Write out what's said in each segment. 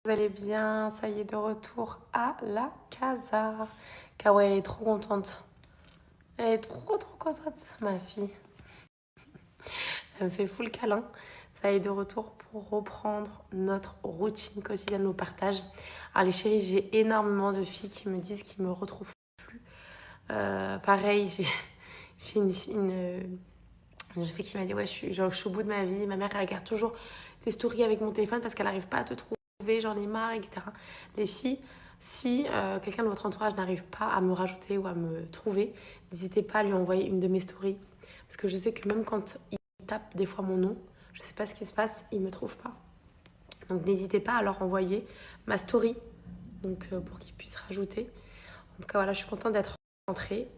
Vous allez bien, ça y est de retour à la casa. Kawa, elle est trop contente. Elle est trop contente, ma fille. Elle me fait full câlin. Ça y est de retour pour reprendre notre routine quotidienne au partage. Alors les chéris, j'ai énormément de filles qui me disent qu'ils me retrouvent plus. Pareil, j'ai une fille qui m'a dit ouais, je suis au bout de ma vie. Ma mère elle regarde toujours tes stories avec mon téléphone parce qu'elle n'arrive pas à te trouver, j'en ai marre, etc. Les filles, si quelqu'un de votre entourage n'arrive pas à me rajouter ou à me trouver, n'hésitez pas à lui envoyer une de mes stories. Parce que je sais que même quand il tape des fois mon nom, je ne sais pas ce qui se passe, il ne me trouve pas. Donc n'hésitez pas à leur envoyer ma story donc, pour qu'ils puissent rajouter. En tout cas, voilà, je suis contente d'être rentrée.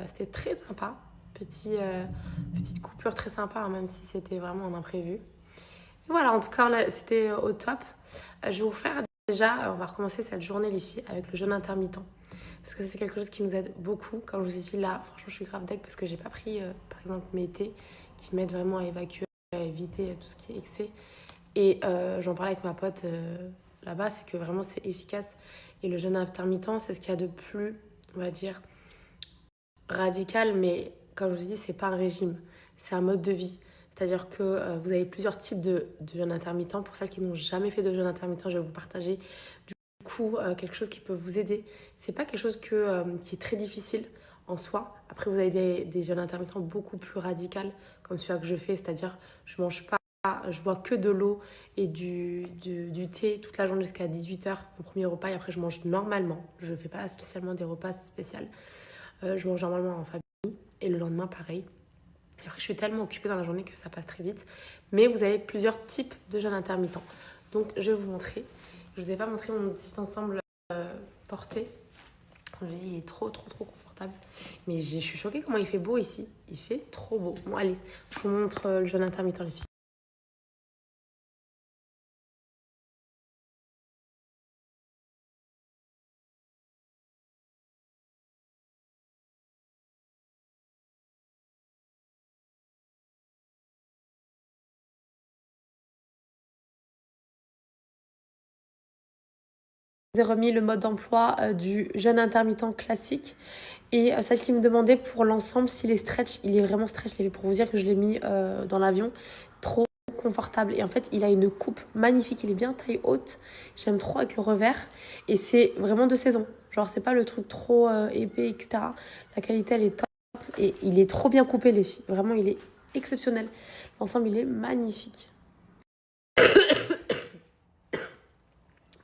C'était très sympa. Petite coupure très sympa, hein, même si c'était vraiment un imprévu. Et voilà, en tout cas, c'était au top. Je vais vous faire déjà, on va recommencer cette journée, les filles, avec le jeûne intermittent. Parce que c'est quelque chose qui nous aide beaucoup. Comme je vous ai dit là, franchement, je suis grave deg parce que j'ai pas pris, par exemple, mes thés qui m'aident vraiment à évacuer, à éviter tout ce qui est excès. Et j'en parlais avec ma pote là-bas, c'est que vraiment c'est efficace. Et le jeûne intermittent, c'est ce qu'il y a de plus, on va dire, radical, mais comme je vous dis, c'est pas un régime, c'est un mode de vie. C'est-à-dire que vous avez plusieurs types de jeûne intermittent. Pour celles qui n'ont jamais fait de jeûne intermittent, je vais vous partager du coup quelque chose qui peut vous aider. C'est pas quelque chose qui est très difficile en soi. Après, vous avez des jeûnes intermittents beaucoup plus radicaux, comme celui que je fais, c'est-à-dire je mange pas, je bois que de l'eau et du thé toute la journée jusqu'à 18h, mon premier repas, et après je mange normalement. Je fais pas spécialement des repas spéciaux. Je mange normalement en famille et le lendemain pareil. Et après, je suis tellement occupée dans la journée que ça passe très vite. Mais vous avez plusieurs types de jeûne intermittent. Donc je vais vous montrer. Je ne vous ai pas montré mon petit ensemble porté. Je vous dis, il est trop confortable. Mais je suis choquée comment il fait beau ici. Il fait trop beau. Bon allez, je vous montre le jeûne intermittent les filles. 'Ai remis le mode d'emploi du jeûne intermittent classique. Et celle qui me demandait pour l'ensemble s'il est stretch, il est vraiment stretch. Pour vous dire que je l'ai mis dans l'avion, trop confortable. Et en fait, il a une coupe magnifique. Il est bien taille haute. J'aime trop avec le revers. Et c'est vraiment de saison. Genre, c'est pas le truc trop épais, etc. La qualité, elle est top. Et il est trop bien coupé, les filles. Vraiment, il est exceptionnel. L'ensemble, il est magnifique.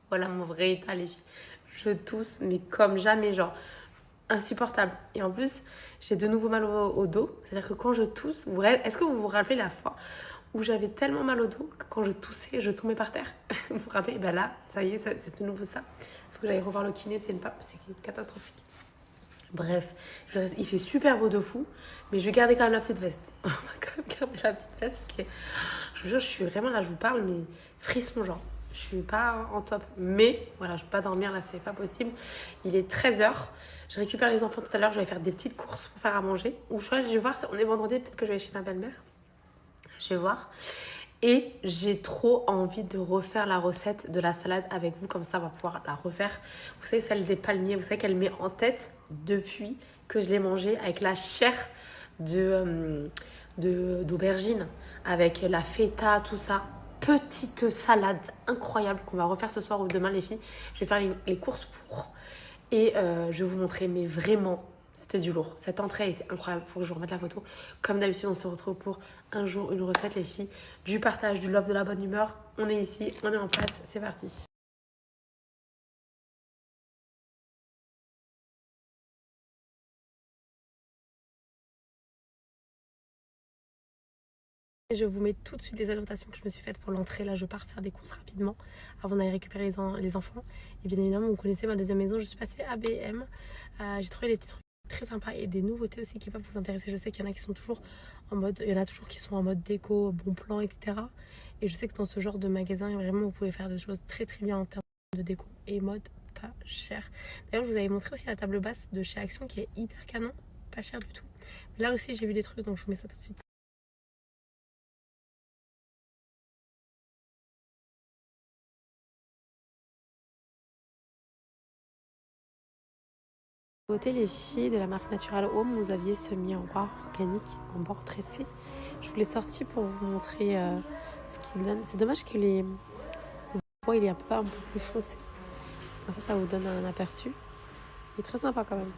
Voilà mon vrai état, les filles. Je tousse, mais comme jamais, genre insupportable. Et en plus, j'ai de nouveau mal au dos. C'est-à-dire que quand je tousse, est-ce que vous vous rappelez la fois où j'avais tellement mal au dos que quand je toussais, je tombais par terre? Vous vous rappelez? Ben là, ça y est, c'est de nouveau ça. Il faut que j'aille revoir le kiné, c'est catastrophique. Bref, il fait super beau de fou, mais je vais garder quand même la petite veste. On va quand même garder la petite veste parce que je vous jure, je suis vraiment là, je vous parle, mais frisson genre. Je suis pas en top. Mais voilà, je peux pas dormir là, c'est pas possible. Il est 13h. Je récupère les enfants tout à l'heure, je vais faire des petites courses pour faire à manger. Ou je vais voir, on est vendredi, peut-être que je vais aller chez ma belle-mère. Je vais voir. Et j'ai trop envie de refaire la recette de la salade avec vous, comme ça on va pouvoir la refaire. Vous savez, celle des palmiers, vous savez qu'elle met en tête depuis que je l'ai mangée avec la chair d'aubergine, avec la feta, tout ça. Petite salade incroyable qu'on va refaire ce soir ou demain, les filles. Je vais faire les courses pour. Et je vais vous montrer, mais vraiment, c'était du lourd. Cette entrée était incroyable. Il faut que je vous remette la photo. Comme d'habitude, on se retrouve pour un jour, une recette, les filles. Du partage, du love, de la bonne humeur. On est ici, on est en place. C'est parti. Je vous mets tout de suite les annotations que je me suis faites pour l'entrée. Là, je pars faire des courses rapidement avant d'aller récupérer les enfants. Et bien évidemment, vous connaissez ma deuxième maison. Je suis passée à BM. J'ai trouvé des petits trucs très sympas et des nouveautés aussi qui peuvent vous intéresser. Je sais qu'il y en a qui sont toujours en mode, il y en a toujours qui sont en mode déco, bon plan, etc. Et je sais que dans ce genre de magasin, vraiment, vous pouvez faire des choses très bien en termes de déco et mode pas cher. D'ailleurs, je vous avais montré aussi la table basse de chez Action qui est hyper canon, pas cher du tout. Mais là aussi, j'ai vu des trucs, donc je vous mets ça tout de suite. Côté les filles de la marque Natural Home, vous aviez ce miroir organique en bord tressé. Je vous l'ai sorti pour vous montrer ce qu'il donne. C'est dommage que le bois il est un peu plus foncé. Comme ça vous donne un aperçu. Il est très sympa quand même.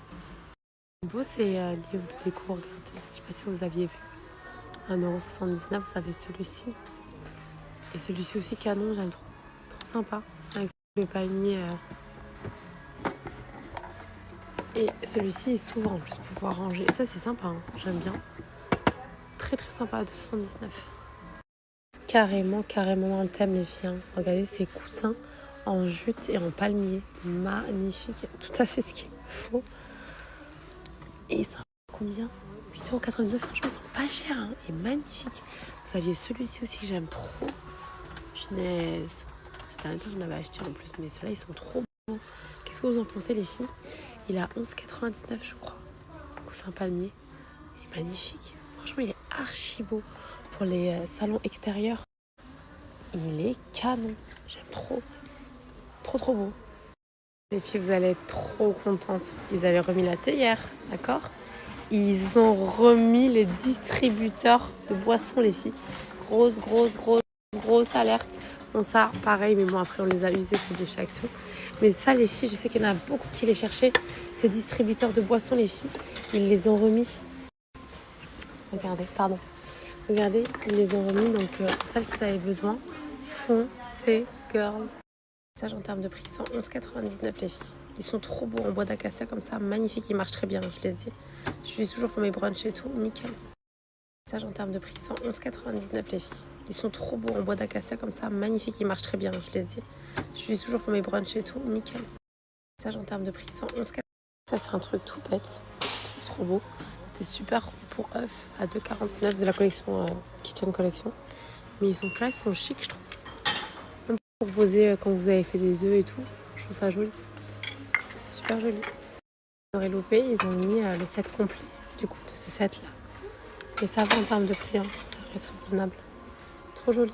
Le beau, c'est livre de déco, regardez. Je sais pas si vous aviez vu. 1,79 €, vous avez celui-ci. Et celui-ci aussi canon, j'aime trop. Trop sympa. Avec le palmier. Et celui-ci s'ouvre en plus pour pouvoir ranger. Et ça, c'est sympa, hein. J'aime bien. Très très sympa, 2,79 €. Carrément dans le thème, les filles. Hein. Regardez ces coussins en jute et en palmier. Magnifique. Tout à fait ce qu'il faut. Et ils sont combien? 8,99 €. Franchement, ils sont pas chers. Hein. Et magnifiques. Vous aviez celui-ci aussi que j'aime trop. Punaise. C'était un temps que j'en avais acheté en plus. Mais ceux-là, ils sont trop beaux. Qu'est-ce que vous en pensez, les filles? Il a 11,99 €, je crois. Coussin palmier. Il est magnifique. Franchement, il est archi beau. Pour les salons extérieurs, il est canon. J'aime trop. Trop beau. Les filles, vous allez être trop contentes. Ils avaient remis la théière, d'accord? Ils ont remis les distributeurs de boissons, les filles. Grosse alerte. Bon, ça, pareil, mais bon, après, on les a usés sur du chez Action. Mais ça, les filles, je sais qu'il y en a beaucoup qui les cherchaient. Ces distributeurs de boissons, les filles, ils les ont remis. Regardez, ils les ont remis. Donc, pour celles qui avaient besoin, foncez, girl. Message en termes de prix, 111,99 € les filles. Ils sont trop beaux en bois d'acacia comme ça, magnifiques, ils marchent très bien, je les ai. Je suis toujours pour mes brunchs et tout, nickel. Message en termes de prix, 111,99 € les filles. Ils sont trop beaux en bois d'acacia comme ça, magnifiques, ils marchent très bien, je les ai. Je suis toujours pour mes brunchs et tout, nickel. Message en termes de prix, 111,99 €. Ça c'est un truc tout bête, je trouve trop beau. C'était super pour œufs à 2,49 € de la collection Kitchen Collection. Mais ils sont classe, ils sont chics, je trouve. Pour poser quand vous avez fait des œufs et tout, je trouve ça joli. C'est super joli. Vous aurez loupé, ils ont mis le set complet du coup de ce set là. Et ça va en termes de prix, hein. Ça reste raisonnable. Trop joli.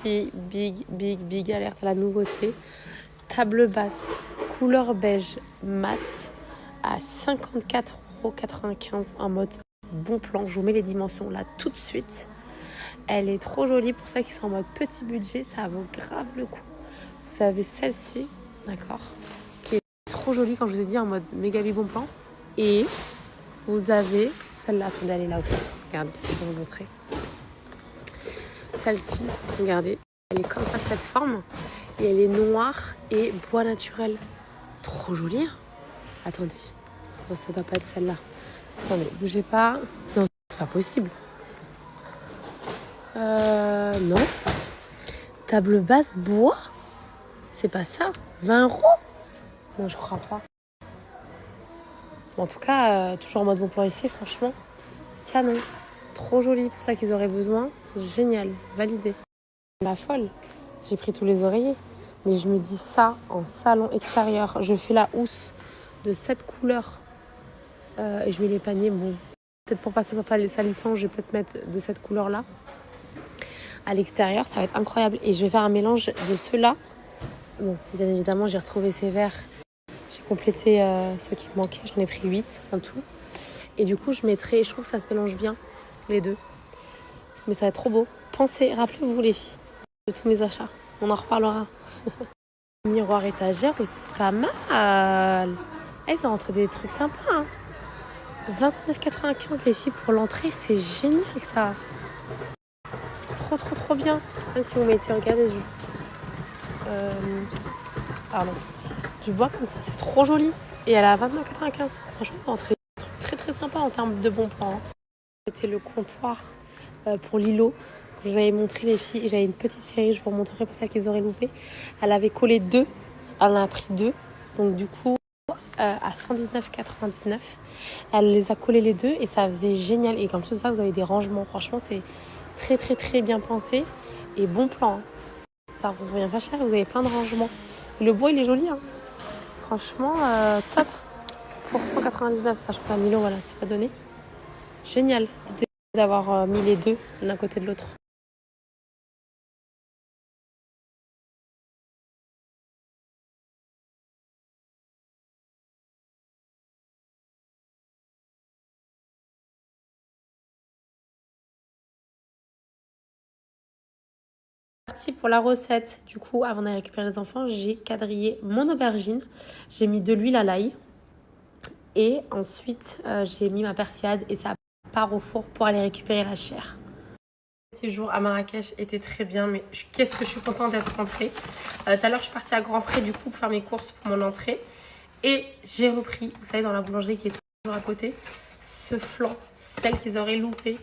Big alerte à la nouveauté. Table basse, couleur beige mat à 54,95 € en mode bon plan. Je vous mets les dimensions là tout de suite. Elle est trop jolie pour ça qui sont en mode petit budget. Ça vaut grave le coup. Vous avez celle-ci, d'accord, qui est trop jolie quand je vous ai dit en mode méga bon plan. Et vous avez celle-là. Attendez, elle est là aussi. Regardez, je vais vous montrer. Celle-ci, regardez, elle est comme ça de cette forme et elle est noire et bois naturel. Trop jolie. Hein. Attendez, non, ça doit pas être celle-là. Attendez, bougez pas. Non, c'est pas possible. Non. Table basse bois. C'est pas ça. 20 €. Non, je crois pas. Bon, en tout cas, toujours en mode bon plan ici, franchement, canon. Trop joli pour ça qu'ils auraient besoin. Génial, validé. La folle. J'ai pris tous les oreillers. Mais je me dis ça en salon extérieur. Je fais la housse de cette couleur. Et je mets les paniers. Bon, peut-être pour passer sa licence, je vais peut-être mettre de cette couleur-là. À l'extérieur, ça va être incroyable. Et je vais faire un mélange de ceux-là. Bon, bien évidemment, j'ai retrouvé ces verts. J'ai complété ceux qui me manquaient. J'en ai pris 8 en tout. Et du coup, je trouve que ça se mélange bien, les deux. Mais ça va être trop beau. Pensez, rappelez-vous les filles. de tous mes achats. On en reparlera. Miroir étagère aussi, pas mal. Ah, ils ont rentré des trucs sympas. Hein. 29,95 les filles pour l'entrée, c'est génial ça. Trop bien. Même si vous mettez, regardez, pardon. Du bois comme ça, c'est trop joli. Et elle est à 29,95. Franchement, c'est rentré des trucs très sympa en termes de bons plans. Hein. C'était le comptoir pour Lilo. Je vous avais montré les filles. J'avais une petite chérie, je vous montrerai pour ça qu'ils auraient loupé. Elle avait collé 2. Elle en a pris 2. Donc du coup, à 119,99. Elle les a collés les 2 et ça faisait génial. Et comme tout ça, vous avez des rangements. Franchement, c'est très bien pensé. Et bon plan. Hein. Ça vous revient pas cher. Vous avez plein de rangements. Et le bois, il est joli. Hein. Franchement, top. Pour 199, sachant qu'à Milo, voilà, c'est pas donné. Génial. L'idée d'avoir mis les 2 l'un côté de l'autre. Parti pour la recette. Du coup, avant d'aller récupérer les enfants, j'ai quadrillé mon aubergine. J'ai mis de l'huile à l'ail. Et ensuite, j'ai mis ma persillade et ça part au four pour aller récupérer la chair. Le petit jour à Marrakech était très bien, mais qu'est-ce que je suis contente d'être rentrée. Tout à l'heure, je suis partie à Grand Frais du coup pour faire mes courses pour mon entrée. Et j'ai repris, vous savez, dans la boulangerie qui est toujours à côté, ce flan, celle qu'ils auraient loupé.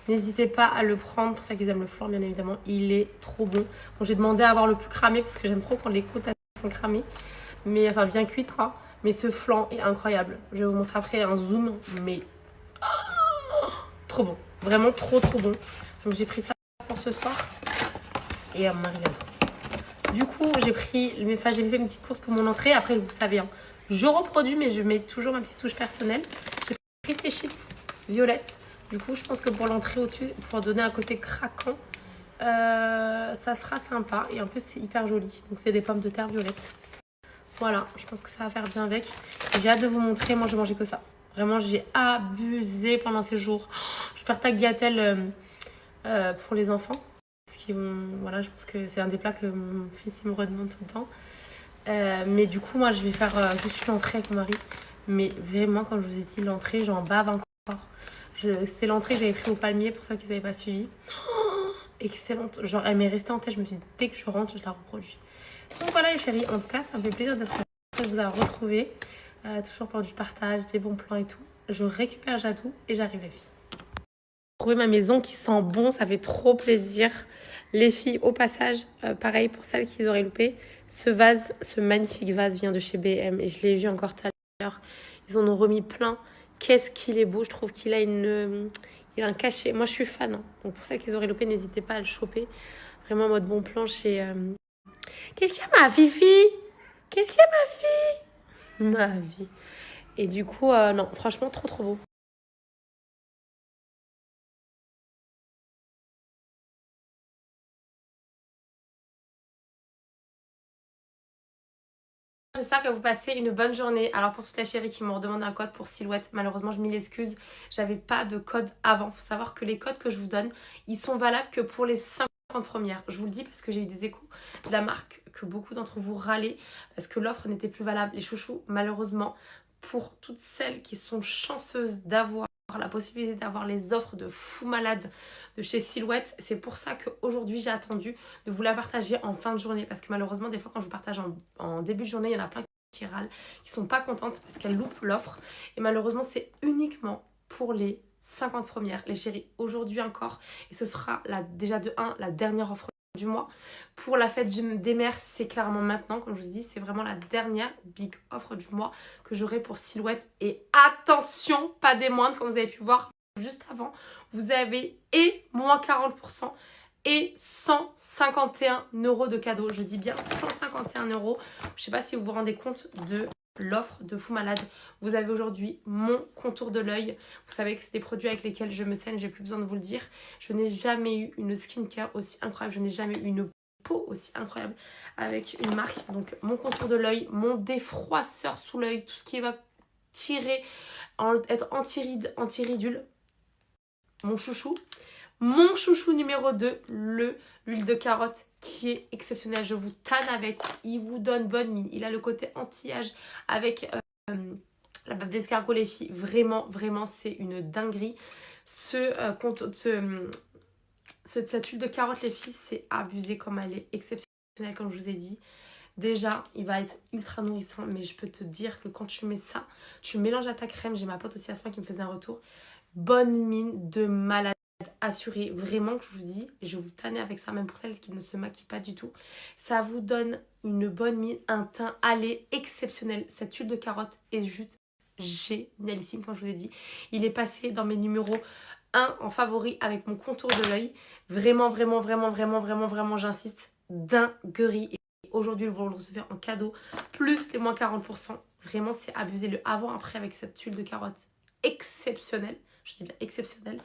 N'hésitez pas à le prendre, pour ça qu'ils aiment le flan, bien évidemment. Il est trop bon. Bon, j'ai demandé à avoir le plus cramé parce que j'aime trop quand les côtes sont cramées. Mais enfin, bien cuites, quoi. Mais ce flan est incroyable. Je vais vous montrer après un zoom, mais trop bon. Vraiment trop bon. Donc j'ai pris ça pour ce soir. Et mon mari l'aime trop. Du coup, j'ai fait une petite course pour mon entrée. Après, vous savez, hein, je reproduis, mais je mets toujours ma petite touche personnelle. J'ai pris ces chips violettes. Du coup, je pense que pour l'entrée au-dessus, pour donner un côté craquant, ça sera sympa. Et en plus, c'est hyper joli. Donc, c'est des pommes de terre violettes. Voilà, je pense que ça va faire bien avec. J'ai hâte de vous montrer. Moi, je mangeais que ça. Vraiment, j'ai abusé pendant ces jours. Je vais faire tagliatelle pour les enfants. Parce qu'ils vont, voilà, je pense que c'est un des plats que mon fils il me redemande tout le temps. Mais du coup, moi, je vais faire juste l'entrée avec mon mari. Mais vraiment, comme je vous ai dit, l'entrée, j'en bave encore. C'est l'entrée que j'avais pris au palmier, pour ça qu'ils n'avaient pas suivi. Oh, excellente. Genre, elle m'est restée en tête. Je me suis dit, dès que je rentre, je la reproduis. Donc voilà, les chéris. En tout cas, ça me fait plaisir d'être de vous avoir retrouvés. Toujours pour du partage, des bons plans et tout. Je récupère Jadou et j'arrive, les filles. Trouver ma maison qui sent bon, ça fait trop plaisir. Les filles, au passage, pareil pour celles qui auraient loupé, ce vase, ce magnifique vase vient de chez B&M et je l'ai vu encore tout à l'heure. Ils en ont remis plein. Qu'est-ce qu'il est beau, je trouve qu'il a il a un cachet. Moi, je suis fan. Hein. Donc pour celles qui auraient loupé, n'hésitez pas à le choper. Vraiment en mode bon plan chez... Qu'est-ce qu'il y a, ma Fifi? Qu'est-ce qu'il y a, ma fille? Ma vie. Et du coup, non, franchement, trop beau. J'espère que vous passez une bonne journée. Alors pour toutes les chéries qui m'ont demandé un code pour Silhouette, malheureusement je m'y l'excuse, j'avais pas de code avant. Faut savoir que les codes que je vous donne, ils sont valables que pour les 50 premières. Je vous le dis parce que j'ai eu des échos de la marque que beaucoup d'entre vous râlaient parce que l'offre n'était plus valable. Les chouchous, malheureusement, pour toutes celles qui sont chanceuses d'avoir la possibilité d'avoir les offres de fou malade de chez Silhouette, c'est pour ça qu'aujourd'hui j'ai attendu de vous la partager en fin de journée parce que malheureusement des fois quand je vous partage en début de journée, il y en a plein qui râlent, qui sont pas contentes parce qu'elles loupent l'offre et malheureusement c'est uniquement pour les 50 premières, les chéris, aujourd'hui encore, et ce sera déjà de 1 la dernière offre du mois. Pour la fête des mères, c'est clairement maintenant, comme je vous dis, c'est vraiment la dernière big offre du mois que j'aurai pour Silhouette. Et attention, pas des moindres, comme vous avez pu voir juste avant, vous avez et moins 40% et 151 € de cadeaux. Je dis bien 151 €. Je sais pas si vous vous rendez compte de l'offre de fou malade. Vous avez aujourd'hui mon contour de l'œil. Vous savez que c'est des produits avec lesquels je me saigne, j'ai plus besoin de vous le dire. Je n'ai jamais eu une skincare aussi incroyable, je n'ai jamais eu une peau aussi incroyable avec une marque. Donc mon contour de l'œil, mon défroisseur sous l'œil, tout ce qui va tirer, être anti-ride, anti-ridule, mon chouchou, Mon chouchou numéro 2, l'huile de carotte qui est exceptionnelle. Je vous tanne avec. Il vous donne bonne mine. Il a le côté anti-âge avec la bave d'escargot, les filles. Vraiment, vraiment, c'est une dinguerie. Cette huile de carotte, les filles, c'est abusé comme elle est exceptionnelle, comme je vous ai dit. Déjà, il va être ultra nourrissant, mais je peux te dire que quand tu mets ça, tu mélanges à ta crème. J'ai ma pote aussi Asma qui me faisait un retour. Bonne mine de malade assurée. Vraiment, que je vous dis, je vais vous tanner avec ça, même pour celles qui ne se maquillent pas du tout. Ça vous donne une bonne mine, un teint allé exceptionnel. Cette huile de carotte est juste génialissime, comme je vous ai dit. Il est passé dans mes numéros 1 en favori avec mon contour de l'œil. Vraiment, vraiment, vraiment, vraiment, vraiment, vraiment, j'insiste, dinguerie. Et aujourd'hui, vous le recevez en cadeau, plus les moins 40%. Vraiment, c'est abusé. Le avant-après avec cette huile de carotte exceptionnelle. Je dis bien exceptionnelle.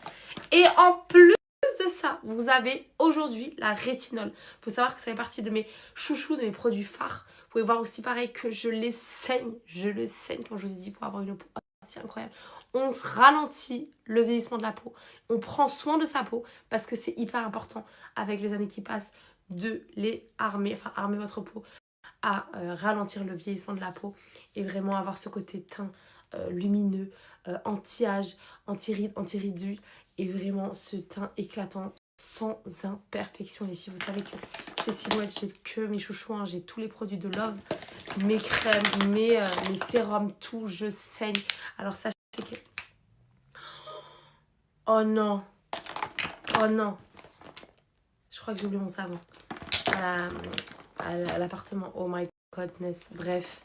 Et en plus de ça, vous avez aujourd'hui la rétinol. Il faut savoir que ça fait partie de mes chouchous, de mes produits phares. Vous pouvez voir aussi pareil que je les saigne. Je le saigne, comme je vous ai dit, pour avoir une peau assez incroyable. On se ralentit le vieillissement de la peau. On prend soin de sa peau parce que c'est hyper important avec les années qui passent de les armer, enfin armer votre peau à ralentir le vieillissement de la peau et vraiment avoir ce côté teint lumineux, anti-âge, anti-rides, anti-ridus et vraiment ce teint éclatant sans imperfection. Et si vous savez que chez Silhouette, j'ai que mes chouchous, hein, j'ai tous les produits de Love, mes crèmes, mes sérums, tout, je saigne. Alors sachez que... Oh non, oh non, je crois que j'ai oublié mon savon à l'appartement. Oh my godness, bref.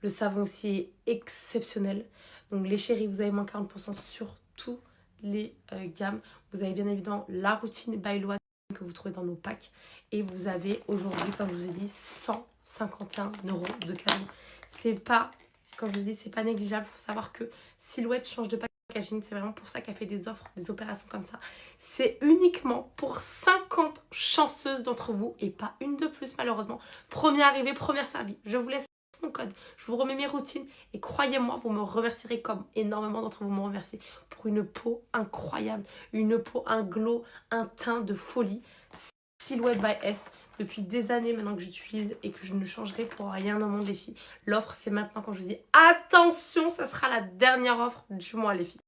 Le savon aussi est exceptionnel. Donc les chéris, vous avez moins 40% sur tous les gammes. Vous avez bien évidemment la routine by Loane que vous trouvez dans nos packs. Et vous avez aujourd'hui, comme je vous ai dit, 151 € de cadeau. C'est pas, comme je vous ai dit, c'est pas négligeable. Il faut savoir que Silhouette change de packaging. C'est vraiment pour ça qu'elle fait des offres, des opérations comme ça. C'est uniquement pour 50 chanceuses d'entre vous et pas une de plus malheureusement. Première arrivée, première servie. Je vous laisse mon code, je vous remets mes routines et croyez-moi, vous me remercierez comme énormément d'entre vous me remercient pour une peau incroyable, une peau, un glow, un teint de folie. Silhouette by S, depuis des années maintenant que j'utilise et que je ne changerai pour rien au monde les filles. L'offre c'est maintenant, quand je vous dis attention, ça sera la dernière offre du mois les filles.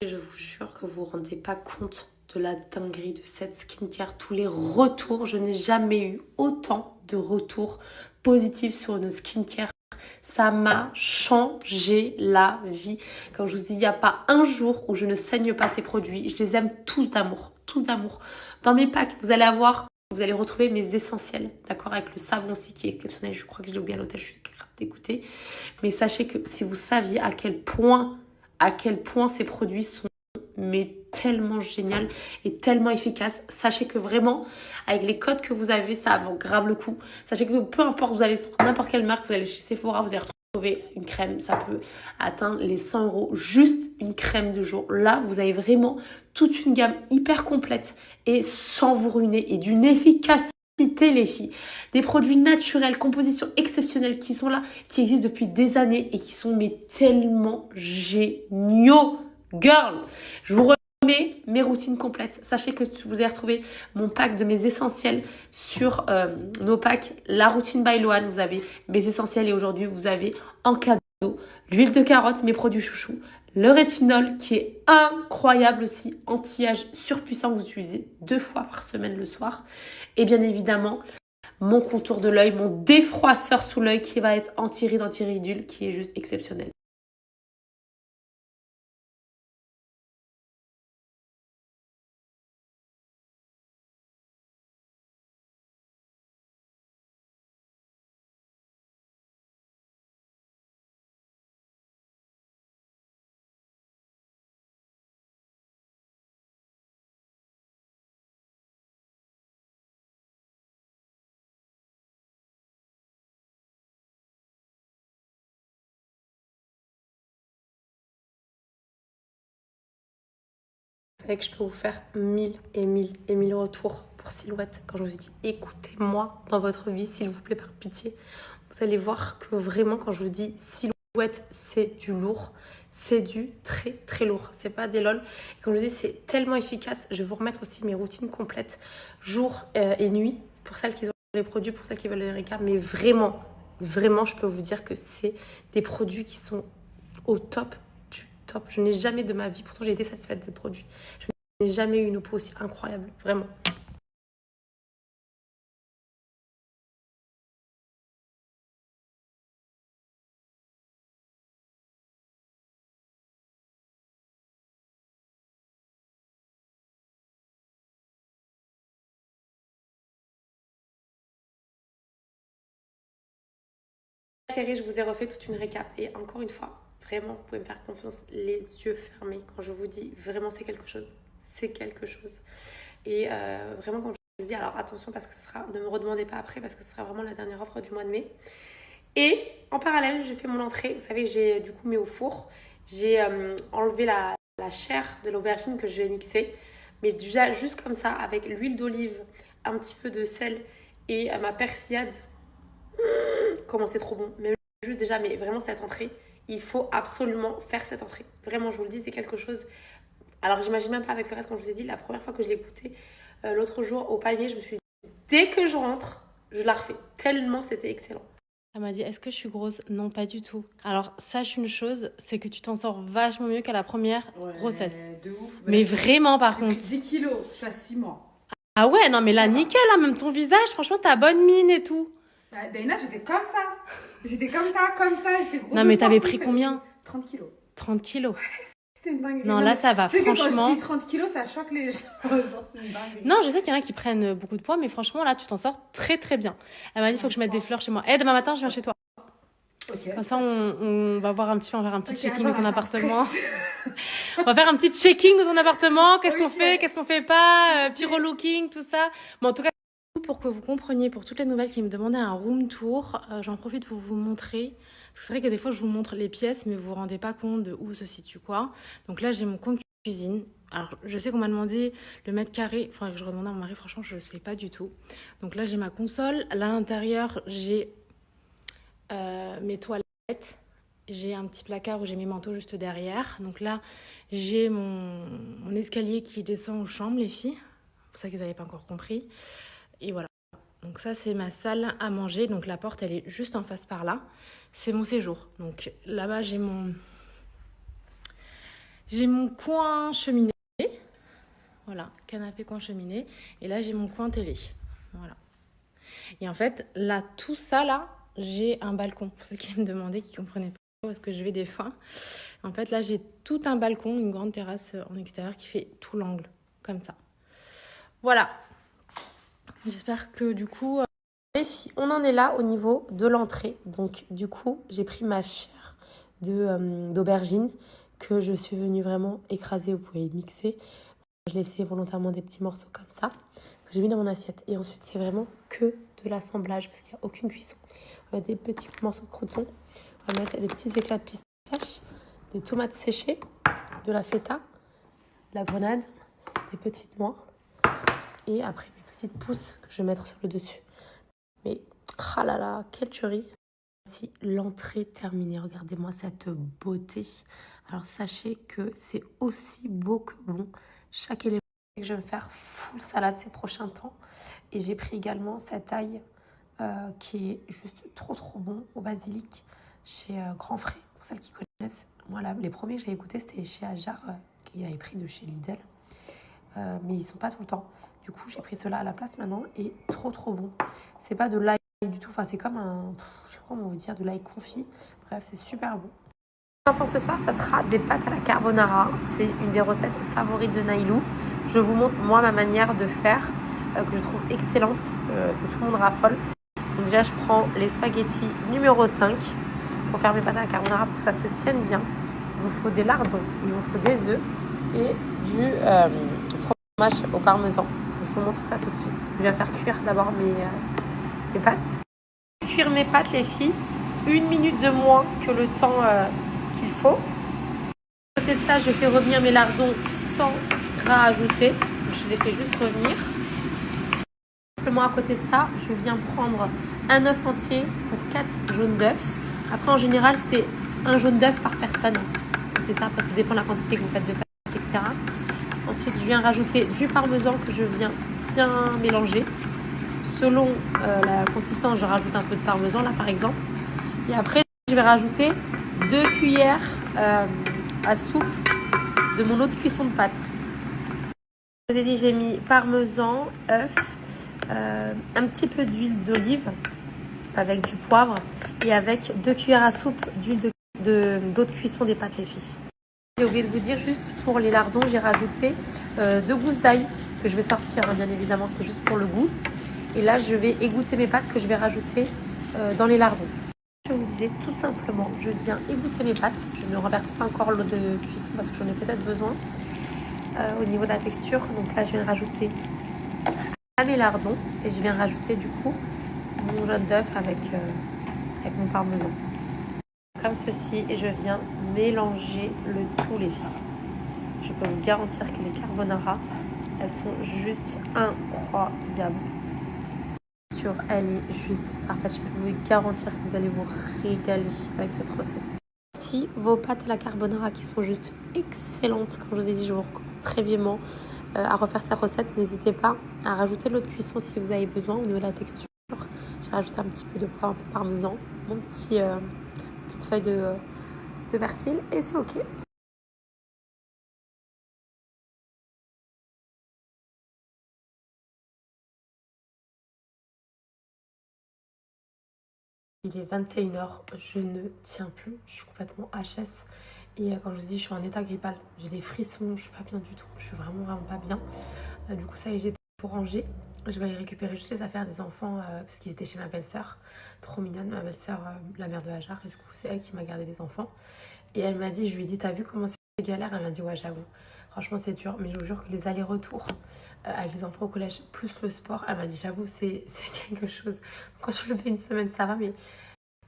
Je vous jure que vous ne vous rendez pas compte de la dinguerie de cette skincare. Tous les retours, je n'ai jamais eu autant de retours positifs sur une skincare. Ça m'a changé la vie. Comme je vous dis, il n'y a pas un jour où je ne saigne pas ces produits. Je les aime tous d'amour, tous d'amour. Dans mes packs, vous allez retrouver mes essentiels, d'accord, avec le savon aussi qui est exceptionnel. Je crois que je l'ai oublié à l'hôtel, je suis grave dégoûtée. Mais sachez que si vous saviez à quel point ces produits sont mais tellement génial et tellement efficace. Sachez que vraiment, avec les codes que vous avez, ça vaut grave le coup. Sachez que peu importe, vous allez sur n'importe quelle marque, vous allez chez Sephora, vous allez retrouver une crème, ça peut atteindre les 100 €, juste une crème de jour. Là, vous avez vraiment toute une gamme hyper complète et sans vous ruiner et d'une efficacité, les filles. Des produits naturels, compositions exceptionnelles qui sont là, qui existent depuis des années et qui sont mais tellement géniaux. Girl, je vous remets mes routines complètes. Sachez que vous allez retrouver mon pack de mes essentiels sur nos packs. La routine by Loane, vous avez mes essentiels et aujourd'hui vous avez en cadeau l'huile de carotte, mes produits chouchous, le rétinol qui est incroyable aussi, anti-âge surpuissant, vous utilisez 2 fois par semaine le soir. Et bien évidemment, mon contour de l'œil, mon défroisseur sous l'œil qui va être anti-ride, anti-ridule, qui est juste exceptionnel. Vous savez que je peux vous faire 1000 et 1000 et 1000 retours pour Silhouette. Quand je vous ai dit écoutez-moi dans votre vie, s'il vous plaît, par pitié. Vous allez voir que vraiment, quand je vous dis Silhouette, c'est du lourd. C'est du très très lourd. C'est pas des lol. Et comme je vous dis, c'est tellement efficace. Je vais vous remettre aussi mes routines complètes, jour et nuit, pour celles qui ont les produits, pour celles qui veulent les récaps. Mais vraiment, vraiment, je peux vous dire que c'est des produits qui sont au top du top. Je n'ai jamais de ma vie, pourtant j'ai été satisfaite des produits. Je n'ai jamais eu une peau aussi incroyable, vraiment. Chérie, je vous ai refait toute une récap et encore une fois, vraiment, vous pouvez me faire confiance, les yeux fermés. Quand je vous dis vraiment, c'est quelque chose. C'est quelque chose. Et vraiment, quand je vous dis, alors attention parce que ce sera, ne me redemandez pas après parce que ce sera vraiment la dernière offre du mois de mai. Et en parallèle, j'ai fait mon entrée. Vous savez, j'ai du coup mis au four. J'ai enlevé la chair de l'aubergine que je vais mixer. Mais déjà, juste comme ça, avec l'huile d'olive, un petit peu de sel et ma persillade. Comment c'est trop bon. Même juste déjà, mais vraiment cette entrée, il faut absolument faire cette entrée. Vraiment, je vous le dis, c'est quelque chose. Alors, j'imagine même pas avec le reste, comme je vous ai dit, la première fois que je l'ai goûté l'autre jour au palmier, je me suis dit, dès que je rentre, je la refais. Tellement c'était excellent. Elle m'a dit, est-ce que je suis grosse? Non, pas du tout. Alors, sache une chose, c'est que tu t'en sors vachement mieux qu'à la première grossesse. De ouf. Mais vraiment, par contre. 10 kilos, je suis à 6 mois. Ah ouais, non, mais là, nickel, hein, même ton visage, franchement, t'as bonne mine et tout. Daina, j'étais comme ça. J'étais comme ça, j'étais grosse. Non, mais t'avais pris combien? 30 kilos. 30 kilos. C'était une dinguerie. Non, là, ça va, Tu sais que franchement. quand je dis 30 kilos, ça choque les gens. Genre, c'est une dinguerie. Non, je sais qu'il y en a qui prennent beaucoup de poids, mais franchement, là, tu t'en sors très, très bien. Elle m'a dit, il faut que je mette des fleurs chez moi. Eh, demain matin, je viens chez toi. Ok. Comme ça, on va voir un petit peu, on va faire un petit checking de ton attends, appartement. On va faire un petit checking de ton appartement. Qu'est-ce qu'on Ok. fait, qu'est-ce qu'on fait pas, petit relooking, tout ça. Bon, en tout cas, pour que vous compreniez, pour toutes les nouvelles qui me demandaient un room tour, j'en profite pour vous montrer. Parce que c'est vrai que des fois, je vous montre les pièces, mais vous vous rendez pas compte de où se situe quoi. Donc là, j'ai mon coin cuisine. Alors, je sais qu'on m'a demandé le mètre carré. Il faudrait que je redemande à mon mari. Franchement, je sais pas du tout. Donc là, j'ai ma console. Là, à l'intérieur, j'ai mes toilettes. J'ai un petit placard où j'ai mes manteaux juste derrière. Donc là, j'ai mon escalier qui descend aux chambres, les filles. C'est pour ça qu'ils n'avaient pas encore compris. Et voilà. Donc ça, c'est ma salle à manger. Donc la porte, elle est juste en face par là. C'est mon séjour. Donc là-bas, j'ai mon coin cheminée. Voilà, canapé, coin cheminée. Et là, j'ai mon coin télé. Voilà. Et en fait, là, tout ça, là, j'ai un balcon. Pour ceux qui me demandaient, qui ne comprenaient pas où est-ce que je vais des fois. En fait, là, j'ai tout un balcon, une grande terrasse en extérieur qui fait tout l'angle. Comme ça. Voilà. J'espère que du coup... Et si on en est là au niveau de l'entrée. Donc du coup, j'ai pris ma chair d'aubergine que je suis venue vraiment écraser. Vous pouvez mixer. Je laissais volontairement des petits morceaux comme ça que j'ai mis dans mon assiette. Et ensuite, c'est vraiment que de l'assemblage parce qu'il n'y a aucune cuisson. On va mettre des petits morceaux de croûtons. On va mettre des petits éclats de pistache, des tomates séchées, de la feta, de la grenade, des petites noix. Et après, mes petites pousses que je vais mettre sur le dessus. Mais, ah là là, quelle tuerie. Voici l'entrée terminée. Regardez-moi cette beauté. Alors, sachez que c'est aussi beau que bon. Chaque élément que je vais me faire full salade ces prochains temps. Et j'ai pris également cette ail qui est juste trop trop bon au basilic chez Grand Frais. Pour celles qui connaissent. Moi, là, les premiers que j'avais goûté, c'était chez Ajar, qu'il avait pris de chez Lidl. Mais ils sont pas tout le temps. Du coup, j'ai pris cela à la place maintenant et trop trop bon. C'est pas de l'ail du tout, enfin c'est comme un, je sais pas comment on veut dire, de l'ail confit. Bref, c'est super bon. Pour ce soir, ça sera des pâtes à la carbonara. C'est une des recettes favorites de Nailou. Je vous montre moi ma manière de faire que je trouve excellente, que tout le monde raffole. Donc déjà, je prends les spaghettis numéro 5 pour faire mes pâtes à la carbonara pour que ça se tienne bien. Il vous faut des lardons, il vous faut des œufs et du fromage au parmesan. Je vous montre ça tout de suite. Je vais faire cuire d'abord mes pâtes. Cuire mes pâtes, les filles, 1 minute de moins que le temps qu'il faut. À côté de ça, je fais revenir mes lardons sans gras ajouté. Je les fais juste revenir. simplement à côté de ça, je viens prendre un œuf entier pour 4 jaunes d'œufs. Après, en général, c'est un jaune d'œuf par personne. C'est ça, après, tout dépend de la quantité que vous faites de pâtes, etc. Ensuite, je viens rajouter du parmesan que je viens bien mélanger. Selon la consistance, je rajoute un peu de parmesan, là, par exemple. Et après, je vais rajouter 2 cuillères à soupe de mon eau de cuisson de pâtes. Je vous ai dit, j'ai mis parmesan, œuf, un petit peu d'huile d'olive avec du poivre et avec 2 cuillères à soupe d'huile d'eau de cuisson des pâtes, les filles. J'ai oublié de vous dire, juste pour les lardons, j'ai rajouté 2 gousses d'ail que je vais sortir, hein, bien évidemment, c'est juste pour le goût. Et là, je vais égoutter mes pâtes que je vais rajouter dans les lardons. Je vous disais tout simplement, je viens égoutter mes pâtes. Je ne renverse pas encore l'eau de cuisson parce que j'en ai peut-être besoin au niveau de la texture. Donc là, je viens rajouter à mes lardons et je viens rajouter du coup mon jaune d'œuf avec mon parmesan. Comme ceci, et je viens mélanger le tout, les filles. Je peux vous garantir que les carbonara, elles sont juste incroyables. Elle est juste parfaite. Je peux vous garantir que vous allez vous régaler avec cette recette. Si vos pâtes à la carbonara qui sont juste excellentes, comme je vous ai dit, je vous recommande très vivement à refaire cette recette. N'hésitez pas à rajouter de l'eau de cuisson si vous avez besoin au niveau de la texture. J'ai rajouté un petit peu de poivre, un peu de parmesan, mon petite feuille de persil et c'est ok. Il est 21h, je ne tiens plus, je suis complètement HS. Et quand je vous dis, je suis en état grippal, j'ai des frissons, je suis pas bien du tout, je suis vraiment pas bien. Du coup, ça y est, j'ai tout rangé. Je vais aller récupérer juste les affaires des enfants parce qu'ils étaient chez ma belle-sœur, trop mignonne, ma belle-sœur, la mère de Hajar. Et du coup, c'est elle qui m'a gardé les enfants. Et elle m'a dit, je lui ai dit, t'as vu comment c'est galère? Elle m'a dit, ouais, j'avoue, franchement, c'est dur, mais je vous jure que les allers-retours avec les enfants au collège, plus le sport, elle m'a dit, j'avoue, c'est quelque chose. Quand je le fais une semaine, ça va, mais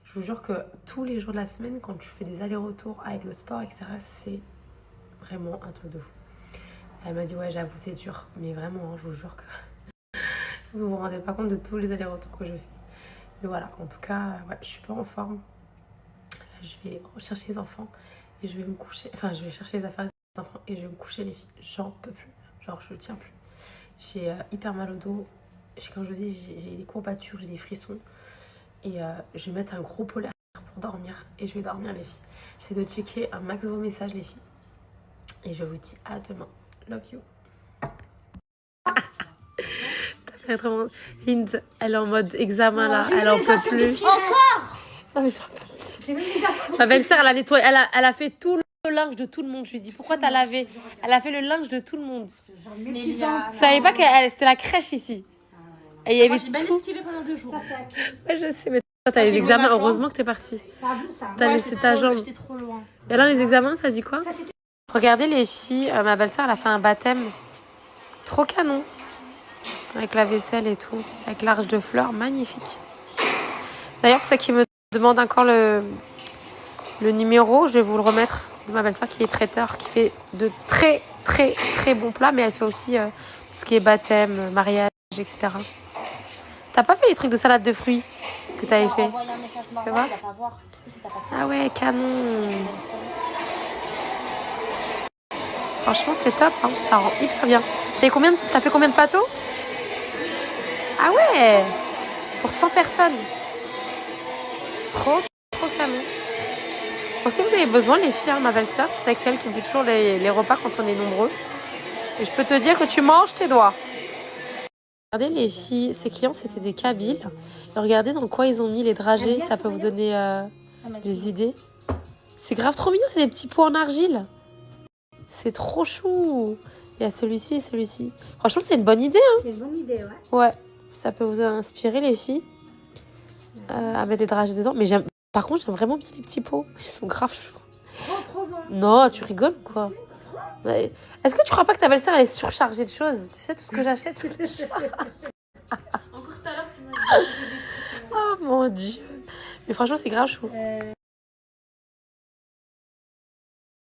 je vous jure que tous les jours de la semaine, quand tu fais des allers-retours avec le sport, etc., c'est vraiment un truc de fou. Elle m'a dit, ouais, j'avoue, c'est dur, mais vraiment, hein, je vous jure que vous ne vous rendez pas compte de tous les allers-retours que je fais. Mais voilà, en tout cas, ouais, je suis pas en forme. Là, je vais rechercher les enfants et je vais me coucher. Enfin, je vais chercher les affaires des enfants et je vais me coucher, les filles. J'en peux plus. Genre, je tiens plus. J'ai hyper mal au dos. Comme je vous dis, j'ai des courbatures, j'ai des frissons. Et je vais mettre un gros polaire pour dormir. Et je vais dormir, les filles. J'essaie de checker un max vos messages, les filles. Et je vous dis à demain. Love you. Hind, elle est en mode examen là. Elle en peut plus. Encore. Non, mais ma belle-sœur, elle a nettoyé. Elle a fait tout le linge de tout le monde. Je lui ai dit, pourquoi t'as lavé? Elle a fait le linge de tout le monde. Vous savez pas que c'était la crèche ici? Et il y avait j'ai bien tout. esquivé pendant 2 jours. Ouais, je sais, mais toi, t'as les examens. Heureusement que t'es partie. T'as laissé ta jambe. J'étais trop loin. Et alors, les examens, ça dit quoi? Regardez les filles. Ma belle-sœur, elle a fait un baptême. Trop canon. Avec la vaisselle et tout. Avec l'arche de fleurs. Magnifique. D'ailleurs, pour ceux qui me demandent encore le numéro, je vais vous le remettre, de ma belle-sœur qui est traiteur, qui fait de très, très, très bons plats. Mais elle fait aussi tout ce qui est baptême, mariage, etc. T'as pas fait les trucs de salade de fruits que t'avais fait? Tu vois? Ah ouais, canon. Franchement, c'est top, hein. Ça rend hyper bien. T'as fait combien de plateaux? Ah ouais, pour 100 personnes. Trop canon. Bon, si vous avez besoin, les filles, hein, ma belle-sœur, c'est elle qui me fait toujours les repas quand on est nombreux. Et je peux te dire que tu manges tes doigts. Regardez les filles, ces clients c'était des Kabyles. Et regardez dans quoi ils ont mis les dragées, ça peut vous donner des idées. C'est grave trop mignon, c'est des petits pots en argile. C'est trop chou. Il y a celui-ci et celui-ci. Franchement, c'est une bonne idée. Hein. C'est une bonne idée, ouais. Ouais, ça peut vous inspirer les filles à mettre des dragées dedans. Mais par contre, j'aime vraiment bien les petits pots. Ils sont grave chauds. Non, tu rigoles ou quoi? Ouais. Est-ce que tu crois pas que ta belle-sœur elle est surchargée de choses? Tu sais tout ce que j'achète tous les jours. Encore tout à l'heure, tu m'as dit. Oh mon dieu. Mais franchement, c'est grave chou.